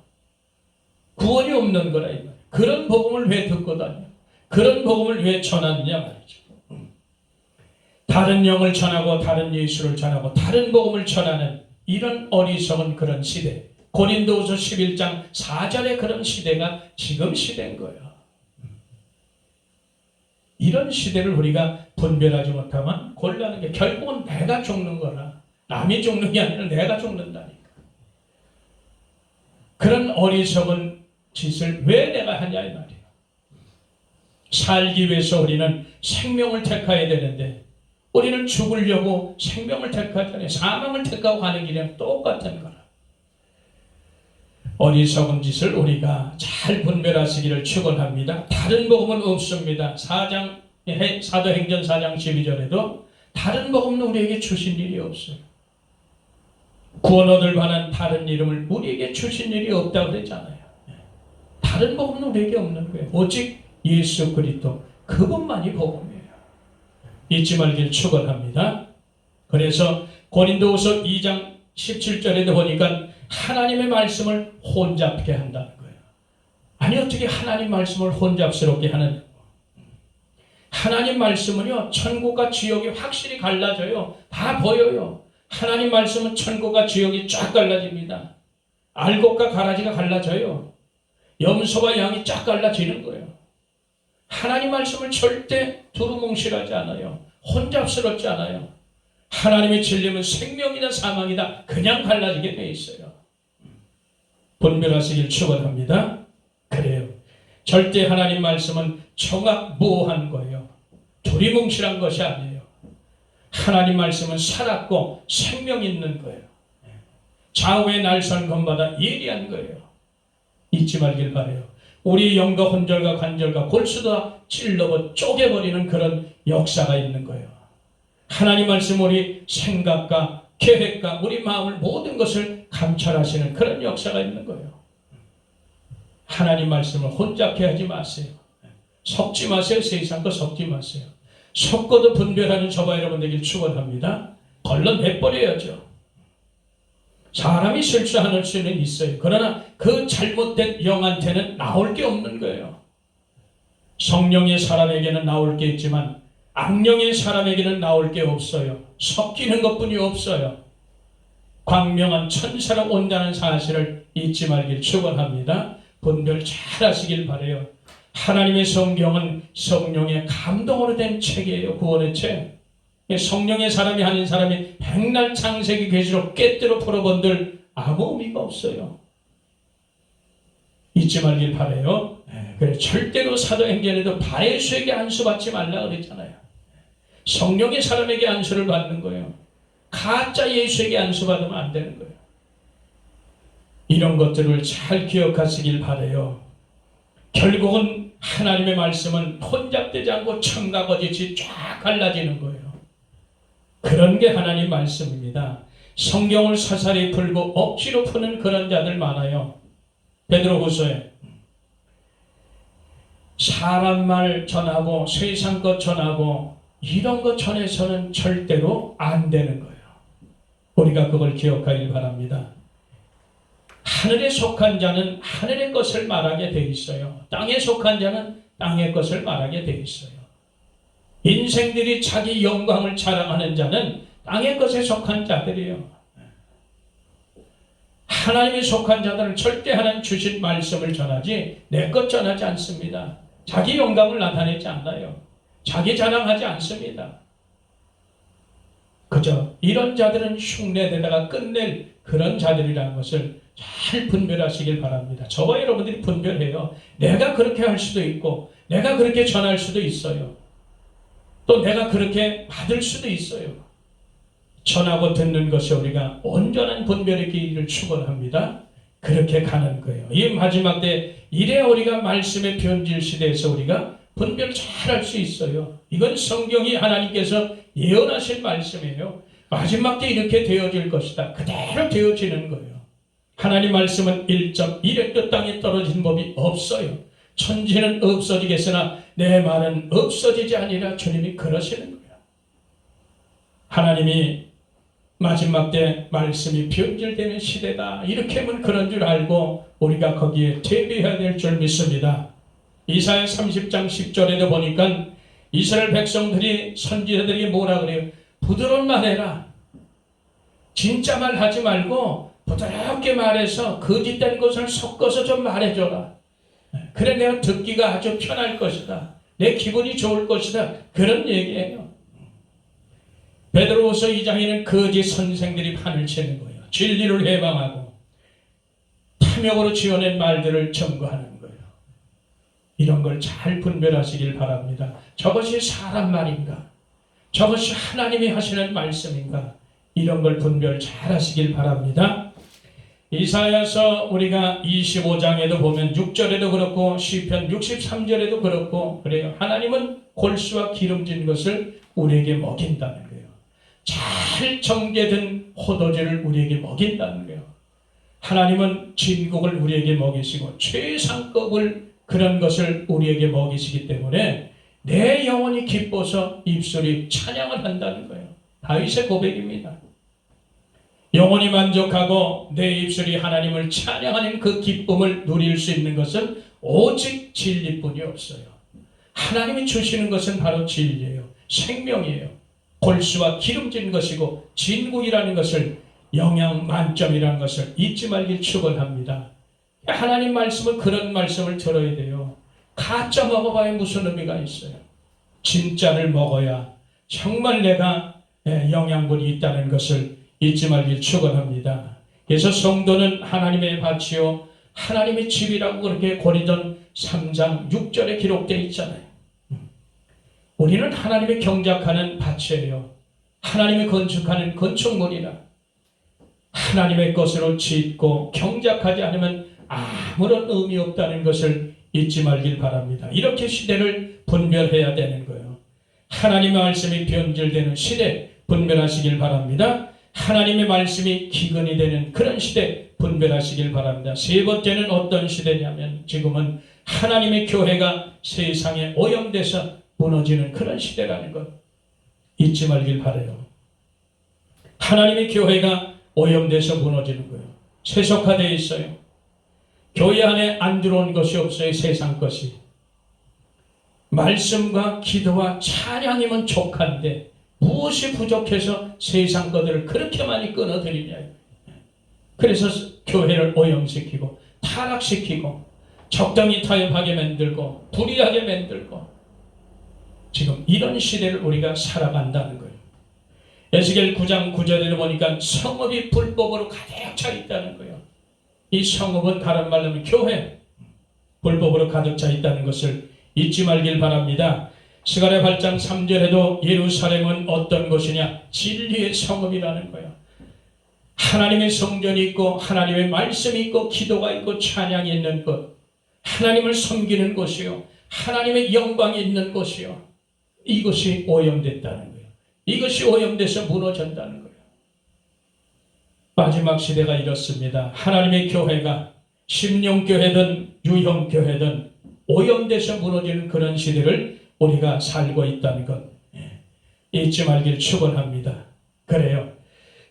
구원이 없는 거라 이 말이에요. 그런 복음을 왜 듣고 다녀? 그런 복음을 왜 전하느냐 말이죠. 다른 영을 전하고 다른 예수를 전하고 다른 복음을 전하는 이런 어리석은 그런 시대. 고린도후서 11장 4절의 그런 시대가 지금 시대인 거예요. 이런 시대를 우리가 분별하지 못하면 곤란한 게 결국은 내가 죽는 거라. 남이 죽는 게 아니라 내가 죽는다니까. 그런 어리석은 짓을 왜 내가 하냐 이 말이에요. 살기 위해서 우리는 생명을 택해야 되는데 우리는 죽으려고 생명을 택하잖아요. 사망을 택하고 가는 길이랑 똑같은 거라. 어리석은 짓을 우리가 잘 분별하시기를 축원합니다. 다른 복음은 없습니다. 사도행전 4장 12절에도 다른 복음은 우리에게 주신 일이 없어요. 구원 얻을 만한 다른 이름을 우리에게 주신 일이 없다고 그랬잖아요. 다른 복음은 우리에게 없는 거예요. 오직 예수 그리스도 그분만이 복음이에요. 잊지 말길 축원합니다. 그래서 고린도후서 2장 17절에도 보니까 하나님의 말씀을 혼잡게 한다는 거예요. 아니 어떻게 하나님 말씀을 혼잡스럽게 하는? 하나님 말씀은요 천국과 지옥이 확실히 갈라져요. 다 보여요. 하나님 말씀은 천국과 지옥이 쫙 갈라집니다. 알곡과 가라지가 갈라져요. 염소와 양이 쫙 갈라지는 거예요. 하나님 말씀을 절대 두루뭉실하지 않아요. 혼잡스럽지 않아요. 하나님의 진리는 생명이다 사망이다 그냥 갈라지게 돼 있어요. 분별하시길 축원합니다. 그래요. 절대 하나님 말씀은 정확무오한 거예요. 두리뭉실한 것이 아니에요. 하나님 말씀은 살았고 생명 있는 거예요. 좌우의 날선 검마다 예리한 거예요. 잊지 말길 바라요. 우리 영과 혼절과 관절과 골수도 찔러버 쪼개버리는 그런 역사가 있는 거예요. 하나님 말씀 우리 생각과 계획과 우리 마음을 모든 것을 감찰하시는 그런 역사가 있는 거예요. 하나님 말씀을 혼잡게 하지 마세요. 섞지 마세요. 세상 거 섞지 마세요. 섞어도 분별하는 저와 여러분 되길 축원합니다. 걸러내버려야죠. 사람이 실수하는 수는 있어요. 그러나 그 잘못된 영한테는 나올 게 없는 거예요. 성령의 사람에게는 나올 게 있지만 악령의 사람에게는 나올 게 없어요. 섞이는 것뿐이 없어요. 광명한 천사로 온다는 사실을 잊지 말길 축원합니다. 분별 잘 하시길 바라요. 하나님의 성경은 성령의 감동으로 된 책이에요. 구원의 책. 성령의 사람이 아닌 사람이 백날 창세기 계시록 꿰뚫어 풀어본들 아무 의미가 없어요. 잊지 말길 바라요. 그래 절대로 사도행전에도 바예수에게 안수 받지 말라 그랬잖아요. 성령의 사람에게 안수를 받는 거예요. 가짜 예수에게 안수 받으면 안 되는 거예요. 이런 것들을 잘 기억하시길 바라요. 결국은 하나님의 말씀은 혼잡되지 않고 청각어지치 쫙 갈라지는 거예요. 그런 게 하나님 말씀입니다. 성경을 사사리 풀고 억지로 푸는 그런 자들 많아요. 베드로후서에 사람 말 전하고 세상 것 전하고 이런 것 전해서는 절대로 안 되는 거예요. 우리가 그걸 기억하길 바랍니다. 하늘에 속한 자는 하늘의 것을 말하게 돼 있어요. 땅에 속한 자는 땅의 것을 말하게 돼 있어요. 인생들이 자기 영광을 자랑하는 자는 땅의 것에 속한 자들이에요. 하나님에 속한 자들은 절대 하나님 주신 말씀을 전하지 내 것 전하지 않습니다. 자기 영광을 나타내지 않아요. 자기 자랑하지 않습니다. 그저 이런 자들은 흉내내다가 끝낼 그런 자들이라는 것을 잘 분별하시길 바랍니다. 저와 여러분들이 분별해요. 내가 그렇게 할 수도 있고 내가 그렇게 전할 수도 있어요. 또 내가 그렇게 받을 수도 있어요. 전하고 듣는 것이 우리가 온전한 분별의 길을 축원합니다. 그렇게 가는 거예요. 이 마지막 때 이래야 우리가 말씀의 변질 시대에서 우리가 분별 잘 할 수 있어요. 이건 성경이 하나님께서 예언하신 말씀이에요. 마지막 때 이렇게 되어질 것이다. 그대로 되어지는 거예요. 하나님 말씀은 1.1획도 땅에 떨어진 법이 없어요. 천지는 없어지겠으나 내 말은 없어지지 아니라 주님이 그러시는 거예요. 하나님이 마지막 때 말씀이 변질되는 시대다. 이렇게 하면 그런 줄 알고 우리가 거기에 대비해야 될 줄 믿습니다. 이사야 30장 10절에도 보니까 이스라엘 백성들이 선지자들이 뭐라 그래요? 부드러운 말 해라. 진짜 말 하지 말고 부드럽게 말해서 거짓된 것을 섞어서 좀 말해줘라. 그래 내가 듣기가 아주 편할 것이다. 내 기분이 좋을 것이다. 그런 얘기예요. 베드로후서 2장에는 거짓 선생들이 판을 치는 거예요. 진리를 해방하고 탐욕으로 지어낸 말들을 점거하는 거예요. 이런 걸 잘 분별하시길 바랍니다. 저것이 사람 말인가? 저것이 하나님이 하시는 말씀인가? 이런 걸 분별 잘 하시길 바랍니다. 이사야서 우리가 25장에도 보면 6절에도 그렇고 시편 63절에도 그렇고 그래요. 하나님은 골수와 기름진 것을 우리에게 먹인다는 거예요. 잘 정제된 포도주를 우리에게 먹인다는 거예요. 하나님은 진국을 우리에게 먹이시고 최상급을 그런 것을 우리에게 먹이시기 때문에 내 영혼이 기뻐서 입술이 찬양을 한다는 거예요. 다윗의 고백입니다. 영혼이 만족하고 내 입술이 하나님을 찬양하는 그 기쁨을 누릴 수 있는 것은 오직 진리뿐이 없어요. 하나님이 주시는 것은 바로 진리예요. 생명이에요. 골수와 기름진 것이고 진국이라는 것을 영양 만점이라는 것을 잊지 말길 축원합니다. 하나님 말씀은 그런 말씀을 들어야 돼요. 가짜 먹어봐야 무슨 의미가 있어요. 진짜를 먹어야 정말 내가 영양분이 있다는 것을 잊지 말길 축원합니다. 그래서 성도는 하나님의 밭이요 하나님의 집이라고 그렇게 고린도전 3장 6절에 기록되어 있잖아요. 우리는 하나님의 경작하는 밭이에요. 하나님의 건축하는 건축물이라. 하나님의 것으로 짓고 경작하지 않으면 아무런 의미 없다는 것을 잊지 말길 바랍니다. 이렇게 시대를 분별해야 되는 거예요. 하나님의 말씀이 변질되는 시대 분별하시길 바랍니다. 하나님의 말씀이 기근이 되는 그런 시대 분별하시길 바랍니다. 세 번째는 어떤 시대냐면 지금은 하나님의 교회가 세상에 오염돼서 무너지는 그런 시대라는 것 잊지 말길 바라요. 하나님의 교회가 오염돼서 무너지는 거예요. 세속화되어 있어요. 교회 안에 안 들어온 것이 없어요. 세상 것이. 말씀과 기도와 찬양이면 족한데 무엇이 부족해서 세상 것들을 그렇게 많이 끊어들이냐. 그래서 교회를 오염시키고 타락시키고 적당히 타협하게 만들고 불의하게 만들고 지금 이런 시대를 우리가 살아간다는 거예요. 에스겔 9장 9절에 보니까 성읍이 불법으로 가득 차 있다는 거예요. 이 성읍은 다른 말로 하면 교회 불법으로 가득 차 있다는 것을 잊지 말길 바랍니다. 스가랴 8장 3절에도 예루살렘은 어떤 곳이냐? 진리의 성읍이라는 거예요. 하나님의 성전이 있고 하나님의 말씀이 있고 기도가 있고 찬양이 있는 곳, 하나님을 섬기는 곳이요 하나님의 영광이 있는 곳이요 이것이 오염됐다는 거예요. 이것이 오염돼서 무너진다는 거예요. 마지막 시대가 이렇습니다. 하나님의 교회가 심령교회든 유형교회든 오염돼서 무너지는 그런 시대를 우리가 살고 있다는 것 잊지 말길 축원합니다. 그래요.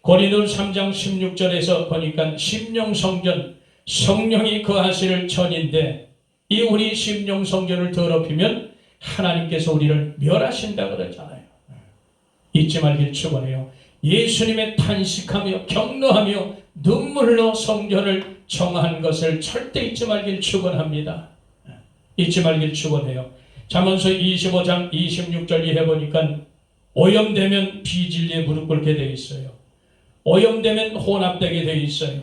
고린도서 3장 16절에서 보니까 심령성전, 성령이 거하실 전인데 이 우리 심령성전을 더럽히면 하나님께서 우리를 멸하신다 그러잖아요. 잊지 말길 축원해요. 예수님의 탄식하며 격노하며 눈물로 성전을 정한 것을 절대 잊지 말길 축원합니다. 잊지 말길 축원해요. 잠언서 25장 26절 이해 보니까 오염되면 비진리에 무릎 꿇게 되어 있어요. 오염되면 혼합되게 되어 있어요.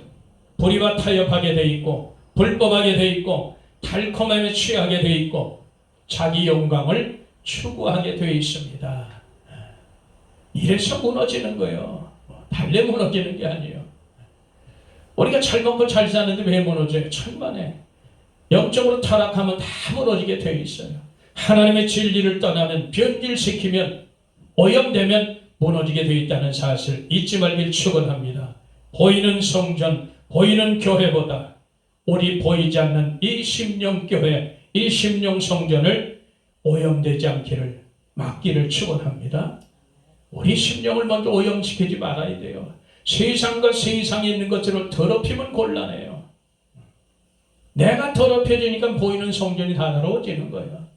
불의와 타협하게 되어 있고 불법하게 되어 있고 달콤함에 취하게 되어 있고 자기 영광을 추구하게 되어 있습니다. 이래서 무너지는 거예요. 달래 무너지는 게 아니에요. 우리가 잘 먹고 잘 사는데 왜 무너져요? 천만에. 영적으로 타락하면 다 무너지게 되어 있어요. 하나님의 진리를 떠나면 변질시키면 오염되면 무너지게 되어 있다는 사실 잊지 말길 축원합니다. 보이는 성전, 보이는 교회보다 우리 보이지 않는 이 심령교회, 이 심령성전을 오염되지 않기를 막기를 축원합니다. 우리 심령을 먼저 오염시키지 말아야 돼요. 세상과 세상에 있는 것들을 더럽히면 곤란해요. 내가 더럽혀지니까 보이는 성전이 다 더러워지는 거예요.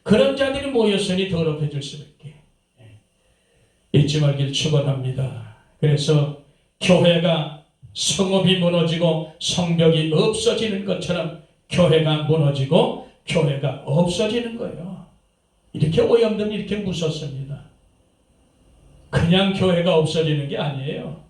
그런 자들이 모였으니 더럽혀질 수밖에. 잊지 말길 축원합니다. 그래서 교회가 성읍이 무너지고 성벽이 없어지는 것처럼 교회가 무너지고 교회가 없어지는 거예요. 이렇게 오염되면 이렇게 무섭습니다. 그냥 교회가 없어지는 게 아니에요.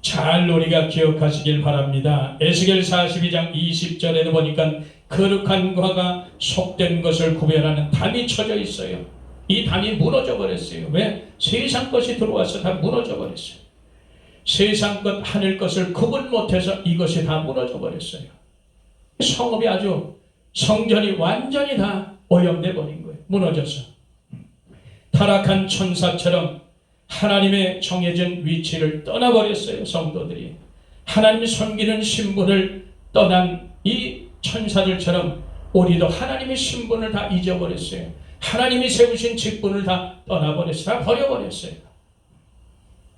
잘 우리가 기억하시길 바랍니다. 에스겔 42장 20절에도 보니까 거룩한 과가 속된 것을 구별하는 담이 쳐져 있어요. 이 담이 무너져 버렸어요. 왜? 세상 것이 들어와서 다 무너져 버렸어요. 세상 것, 하늘 것을 구분 못해서 이것이 다 무너져 버렸어요. 성읍이 아주 성전이 완전히 다 오염돼 버린 거예요. 무너져서. 타락한 천사처럼 하나님의 정해진 위치를 떠나버렸어요. 성도들이. 하나님이 섬기는 신분을 떠난 이 천사들처럼 우리도 하나님의 신분을 다 잊어버렸어요. 하나님이 세우신 직분을 다 떠나버렸어요. 다 버려버렸어요.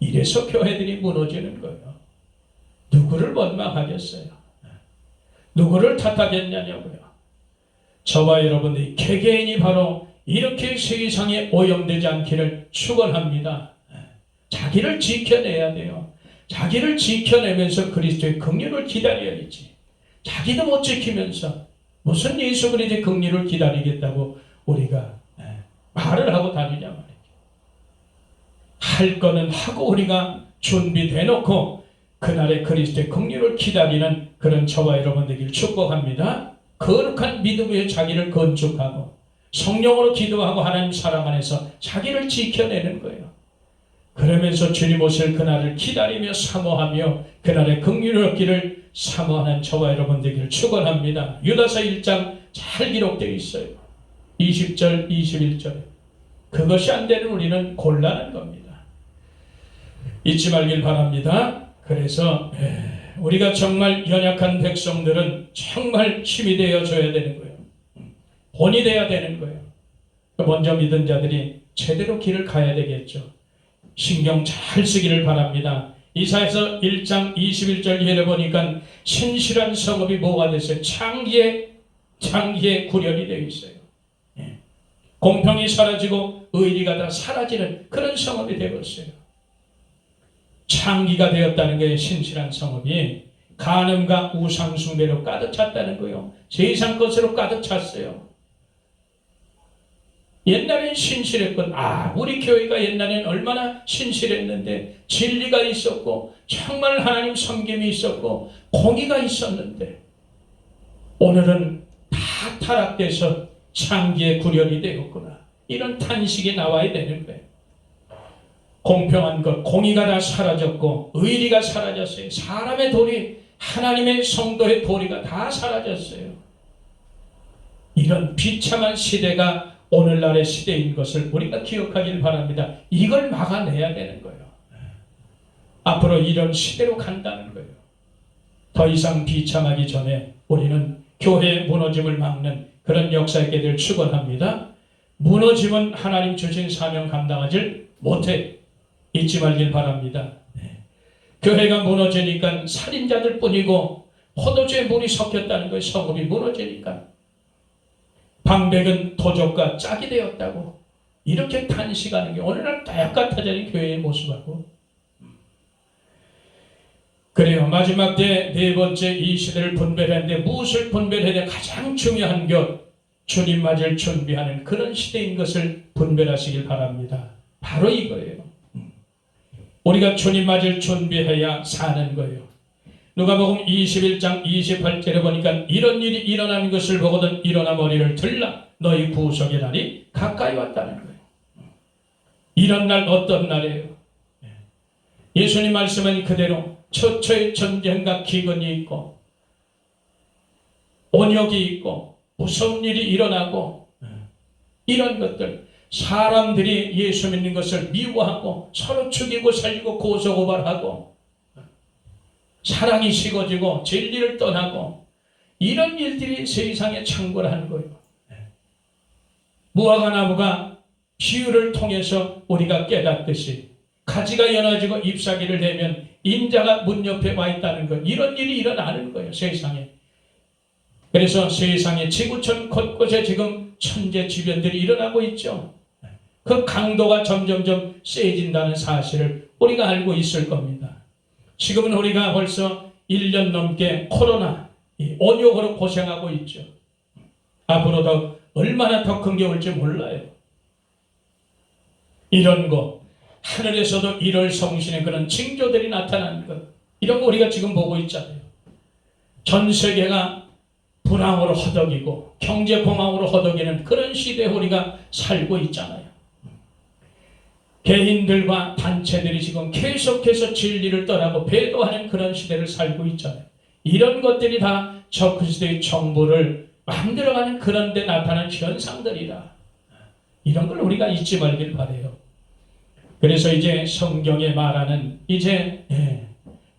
이래서 교회들이 무너지는 거예요. 누구를 원망하겠어요? 누구를 탓하겠냐고요. 저와 여러분들이 개개인이 바로 이렇게 세상에 오염되지 않기를 축원합니다. 자기를 지켜내야 돼요. 자기를 지켜내면서 그리스도의 긍휼을 기다려야지. 자기도 못 지키면서 무슨 예수 그리스도의 긍휼을 기다리겠다고 우리가 말을 하고 다니냐 말이죠. 할 거는 하고 우리가 준비돼놓고 그날의 그리스도의 긍휼을 기다리는 그런 저와 여러분 되길 축복합니다. 거룩한 믿음의 자기를 건축하고 성령으로 기도하고 하나님 사랑 안에서 자기를 지켜내는 거예요. 그러면서 주님 오실 그날을 기다리며 사모하며 그날의 긍휼을 얻기를 사모하는 저와 여러분 되기를 축원합니다. 유다서 1장 잘 기록되어 있어요. 20절, 21절에. 그것이 안 되는 우리는 곤란한 겁니다. 잊지 말길 바랍니다. 그래서 우리가 정말 연약한 백성들은 정말 힘이 되어줘야 되는 거예요. 본이 돼야 되는 거예요. 먼저 믿은 자들이 제대로 길을 가야 되겠죠. 신경 잘 쓰기를 바랍니다. 이사야서 1장 21절 이해를 보니까 신실한 성읍이 뭐가 됐어요? 창기에 구련이 되어 있어요. 공평이 사라지고 의리가 다 사라지는 그런 성읍이 되었어요. 창기가 되었다는 게 신실한 성읍이 간음과 우상숭배로 가득 찼다는 거예요. 세상 것으로 가득 찼어요. 옛날엔 신실했건 우리 교회가 옛날엔 얼마나 신실했는데 진리가 있었고 정말 하나님 섬김이 있었고 공의가 있었는데 오늘은 다 타락돼서 창기에 구련이 되었구나. 이런 탄식이 나와야 되는 거예요. 공평한 것, 공의가 다 사라졌고 의리가 사라졌어요. 사람의 도리, 하나님의 성도의 도리가 다 사라졌어요. 이런 비참한 시대가 오늘날의 시대인 것을 우리가 기억하길 바랍니다. 이걸 막아내야 되는 거예요. 앞으로 이런 시대로 간다는 거예요. 더 이상 비참하기 전에 우리는 교회의 무너짐을 막는 그런 역사 있게 될 축원합니다. 무너짐은 하나님 주신 사명 감당하지 못해. 잊지 말길 바랍니다. 교회가 무너지니까 살인자들 뿐이고 포도주에 물이 섞였다는 거예요. 성읍이 무너지니까. 방백은 도적과 짝이 되었다고. 이렇게 탄식하는 게 오늘날 똑같아진 교회의 모습하고. 그래요. 마지막 때 네 번째 이 시대를 분별하는데 무엇을 분별해야 돼? 가장 중요한 것, 주님 맞을 준비하는 그런 시대인 것을 분별하시길 바랍니다. 바로 이거예요. 우리가 주님 맞을 준비해야 사는 거예요. 누가복음 21장 28절에 보니까 이런 일이 일어나는 것을 보거든 일어나 머리를 들라 너희 구속의 날이 가까이 왔다는 거예요. 이런 날 어떤 날이에요? 예수님 말씀은 그대로 처처의 전쟁과 기근이 있고 온역이 있고 무서운 일이 일어나고 이런 것들 사람들이 예수 믿는 것을 미워하고 서로 죽이고 살리고 고소고발하고 사랑이 식어지고 진리를 떠나고 이런 일들이 세상에 창궐하는 거예요. 무화과 나무가 비유를 통해서 우리가 깨닫듯이 가지가 연해지고 잎사귀를 내면 인자가 문 옆에 와 있다는 것, 이런 일이 일어나는 거예요. 세상에. 그래서 세상에 지구촌 곳곳에 지금 천재지변들이 일어나고 있죠. 그 강도가 점점점 세진다는 사실을 우리가 알고 있을 겁니다. 지금은 우리가 벌써 1년 넘게 코로나 온역으로 고생하고 있죠. 앞으로 더 얼마나 더 큰 게 올지 몰라요. 이런 거 하늘에서도 1월 성신의 그런 징조들이 나타나는 것, 이런 거 우리가 지금 보고 있잖아요. 전 세계가 불황으로 허덕이고 경제공황으로 허덕이는 그런 시대에 우리가 살고 있잖아요. 개인들과 단체들이 지금 계속해서 진리를 떠나고 배도하는 그런 시대를 살고 있잖아요. 이런 것들이 다 저 그리스도의 정부를 만들어가는 그런 데 나타난 현상들이다. 이런 걸 우리가 잊지 말길 바라요. 그래서 이제 성경에 말하는 이제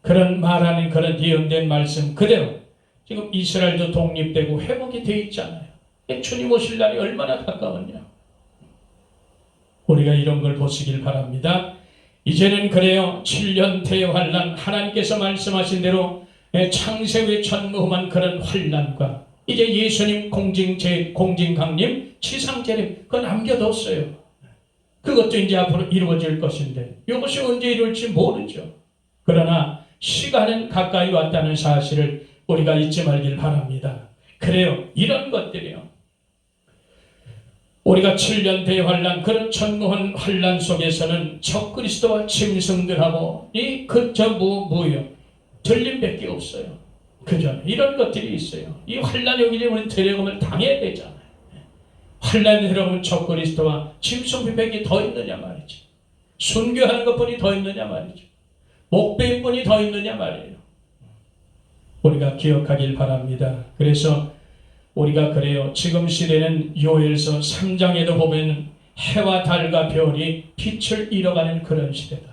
그런 말하는 그런 예언된 말씀 그대로 지금 이스라엘도 독립되고 회복이 되어 있잖아요. 주님 오실 날이 얼마나 가까웠냐. 우리가 이런 걸 보시길 바랍니다. 이제는 그래요. 7년 대환란, 하나님께서 말씀하신 대로 창세의 전무후한 그런 환란과 이제 예수님 공진강림 치상재림 그거 남겨뒀어요. 그것도 이제 앞으로 이루어질 것인데 이것이 언제 이룰지 모르죠. 그러나 시간은 가까이 왔다는 사실을 우리가 잊지 말길 바랍니다. 그래요. 이런 것들이요. 우리가 7년 대환란 그런 전무한 환란 속에서는 적그리스도와 짐승들하고 뭐요? 들림밖에 없어요. 그죠? 이런 것들이 있어요. 이 환란이 오기 전에 우리는 들여금을 당해야 되잖아요. 환란이 들어오면 적그리스도와 짐승비백이 더 있느냐 말이지. 순교하는 것뿐이 더 있느냐 말이죠. 목배인뿐이 더 있느냐 말이에요. 우리가 기억하길 바랍니다. 그래서 우리가 그래요. 지금 시대는 요엘서 3장에도 보면 해와 달과 별이 빛을 잃어가는 그런 시대다.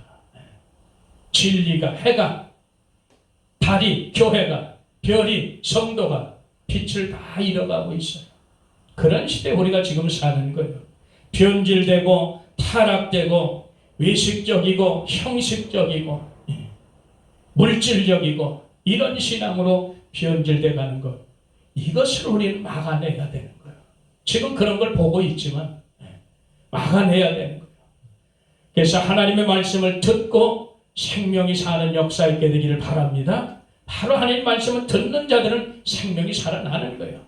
진리가, 해가, 달이, 교회가, 별이, 성도가 빛을 다 잃어가고 있어요. 그런 시대에 우리가 지금 사는 거예요. 변질되고 타락되고 외식적이고 형식적이고 물질적이고 이런 신앙으로 변질돼 가는 것, 이것을 우리는 막아내야 되는 거예요. 지금 그런 걸 보고 있지만 막아내야 되는 거예요. 그래서 하나님의 말씀을 듣고 생명이 사는 역사 있게 되기를 바랍니다. 바로 하나님 말씀을 듣는 자들은 생명이 살아나는 거예요.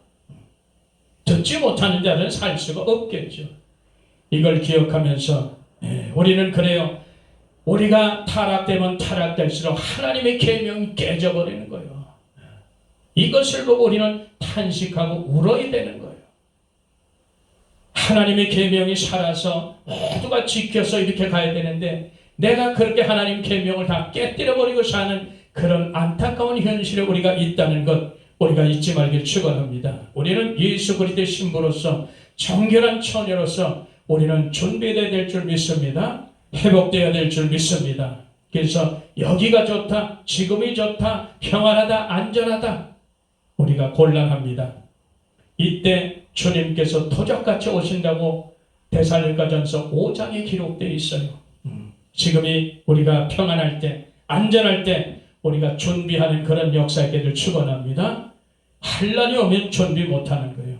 듣지 못하는 자들은 살 수가 없겠죠. 이걸 기억하면서 우리는 그래요. 우리가 타락되면 타락될수록 하나님의 계명이 깨져버리는 거예요. 이것을 보고 우리는 탄식하고 울어야 되는 거예요. 하나님의 계명이 살아서 모두가 지켜서 이렇게 가야 되는데 내가 그렇게 하나님 계명을 다 깨뜨려버리고 사는 그런 안타까운 현실에 우리가 있다는 것 우리가 잊지 말길 축원합니다. 우리는 예수 그리스도의 신부로서 정결한 처녀로서 우리는 준비되어야 될 줄 믿습니다. 회복되어야 될 줄 믿습니다. 그래서 여기가 좋다, 지금이 좋다, 평안하다, 안전하다, 우리가 곤란합니다. 이때 주님께서 도적같이 오신다고 데살로니가전서 5장에 기록되어 있어요. 지금이 우리가 평안할 때, 안전할 때 우리가 준비하는 그런 역사에게를 축원합니다. 환난이 오면 준비 못하는 거예요.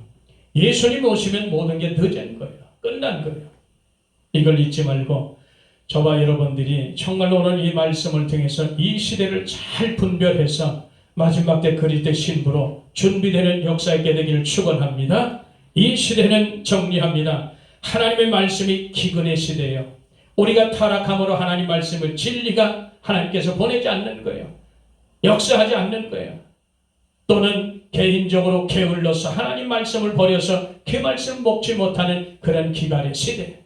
예수님 오시면 모든 게 늦은 거예요. 끝난 거예요. 이걸 잊지 말고 저와 여러분들이 정말로 오늘 이 말씀을 통해서 이 시대를 잘 분별해서 마지막 때 그리스도의 신부로 준비되는 역사에 있게 되기를 축원합니다. 이 시대는 정리합니다. 하나님의 말씀이 기근의 시대예요. 우리가 타락함으로 하나님 말씀을 진리가 하나님께서 보내지 않는 거예요. 역사하지 않는 거예요. 또는 개인적으로 게을러서 하나님 말씀을 버려서 그 말씀을 먹지 못하는 그런 기갈의 시대.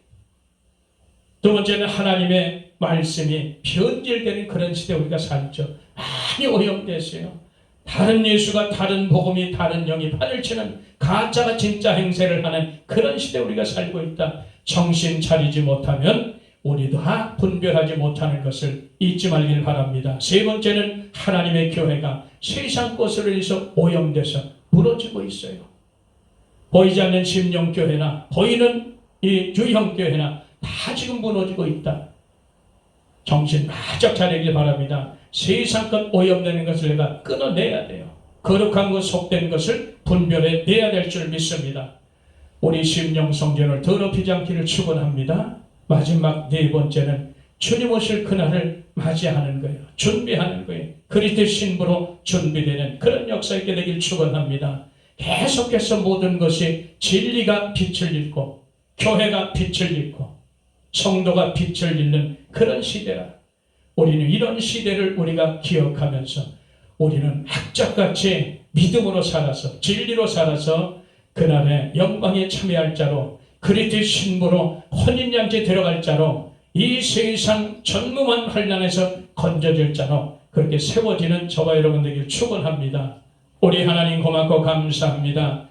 두 번째는 하나님의 말씀이 변질되는 그런 시대 우리가 살죠. 많이 오염됐어요. 다른 예수가 다른 복음이 다른 영이 판을 치는 가짜가 진짜 행세를 하는 그런 시대 우리가 살고 있다. 정신 차리지 못하면 우리도 다 분별하지 못하는 것을 잊지 말길 바랍니다. 세 번째는 하나님의 교회가 세상 것으로 인해서 오염돼서 무너지고 있어요. 보이지 않는 심령교회나 보이는 이 유형교회나 다 지금 무너지고 있다. 정신 바짝 차리길 바랍니다. 세상 것 오염되는 것을 내가 끊어내야 돼요. 거룩한 것 속된 것을 분별해 내야 될 줄 믿습니다. 우리 심령 성전을 더럽히지 않기를 축원합니다. 마지막 네 번째는 주님 오실 그날을 맞이하는 거예요. 준비하는 거예요. 그리스도의 신부로 준비되는 그런 역사 있게 되길 축원합니다. 계속해서 모든 것이 진리가 빛을 잃고 교회가 빛을 잃고 성도가 빛을 잃는 그런 시대라. 우리는 이런 시대를 우리가 기억하면서 우리는 악착같이 믿음으로 살아서 진리로 살아서 그날의 영광에 참여할 자로 그리스도의 신부로 혼인잔치에 들어갈 자로 이 세상 전무한 환난에서 건져질 자로 그렇게 세워지는 저와 여러분들에게 축원합니다. 우리 하나님 고맙고 감사합니다.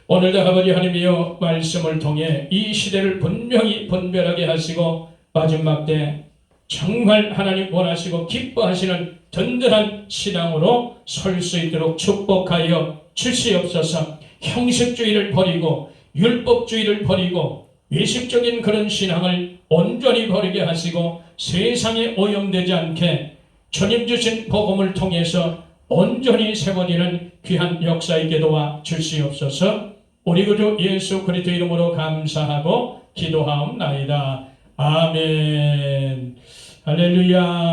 오늘도 아버지 하나님이여 말씀을 통해 이 시대를 분명히 분별하게 하시고 마지막 때 정말 하나님 원하시고 기뻐하시는 든든한 신앙으로 설 수 있도록 축복하여 주시옵소서. 형식주의를 버리고 율법주의를 버리고 외식적인 그런 신앙을 온전히 버리게 하시고 세상에 오염되지 않게 주님 주신 복음을 통해서 온전히 세워지는 귀한 역사있게 도와 주시옵소서. 우리 구주 예수 그리스도 이름으로 감사하고 기도하옵나이다. 아멘. 할렐루야.